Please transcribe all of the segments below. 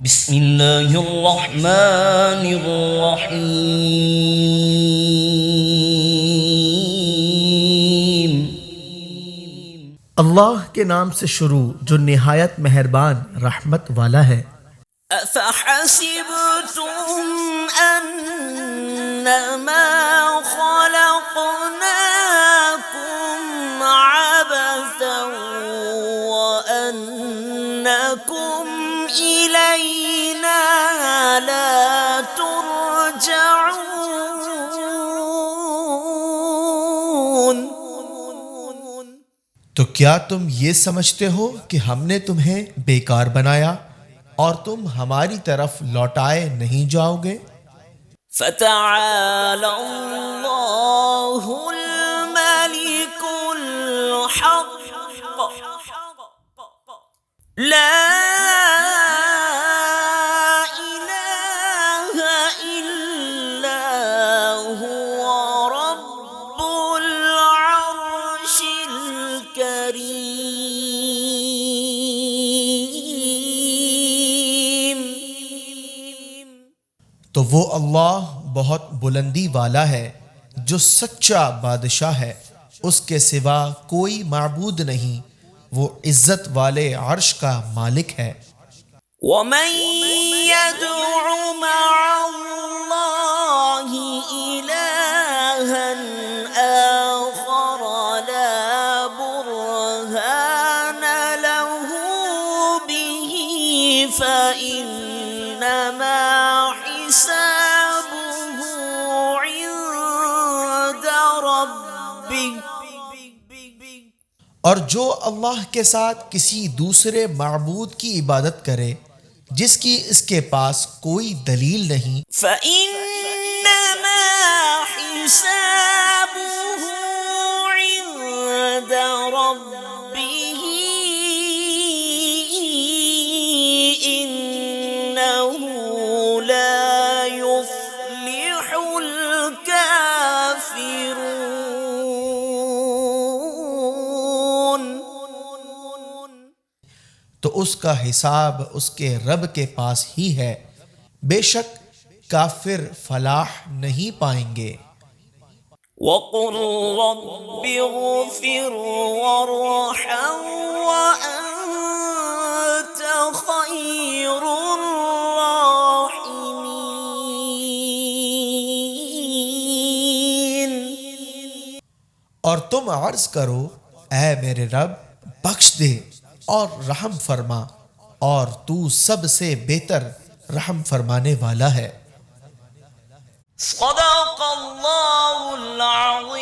بسم اللہ الرحمن الرحیم. اللہ کے نام سے شروع جو نہایت مہربان رحمت والا ہے. افحسبتم انما خلقناكم عبثا وانکم الینا لا ترجعون. تو کیا تم یہ سمجھتے ہو کہ ہم نے تمہیں بیکار بنایا اور تم ہماری طرف لوٹائے نہیں جاؤ گے؟ فتعالى الله الملك الحق لا إله إلا هو رب العرش الكريم. تو وہ اللہ بہت بلندی والا ہے جو سچا بادشاہ ہے، اس کے سوا کوئی معبود نہیں، وہ عزت والے عرش کا مالک ہے. ومن يدع مع الله إلها آخر لا برهان له به فإنما حسابه عند ربه. اور جو اللہ کے ساتھ کسی دوسرے معبود کی عبادت کرے جس کی اس کے پاس کوئی دلیل نہیں، فإنما حسابه عند ربه إنه لا يفلح الكافرون. تو اس کا حساب اس کے رب کے پاس ہی ہے، بے شک کافر فلاح نہیں پائیں گے. وقل رب اغفر وارحم وأنت خير الراحمين. اور تم عرض کرو اے میرے رب بخش دے اور رحم فرما، اور تو سب سے بہتر رحم فرمانے والا ہے. صدق اللہ العظیم.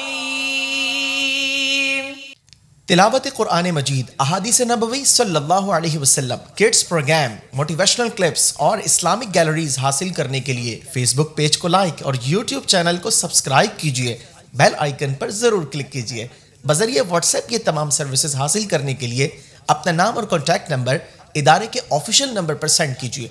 تلاوت قرآن مجید، احادیث نبوی صلی اللہ علیہ وسلم، کڈز پروگرام، موٹیویشنل کلپس اور اسلامک گیلریز حاصل کرنے کے لیے فیس بک پیج کو لائک اور یوٹیوب چینل کو سبسکرائب کیجیے. بیل آئیکن پر ضرور کلک کیجیے. بذریعہ واٹس ایپ یہ تمام سروسز حاصل کرنے کے لیے اپنا نام اور کانٹیکٹ نمبر ادارے کے آفیشیل نمبر پر سینڈ کیجیے.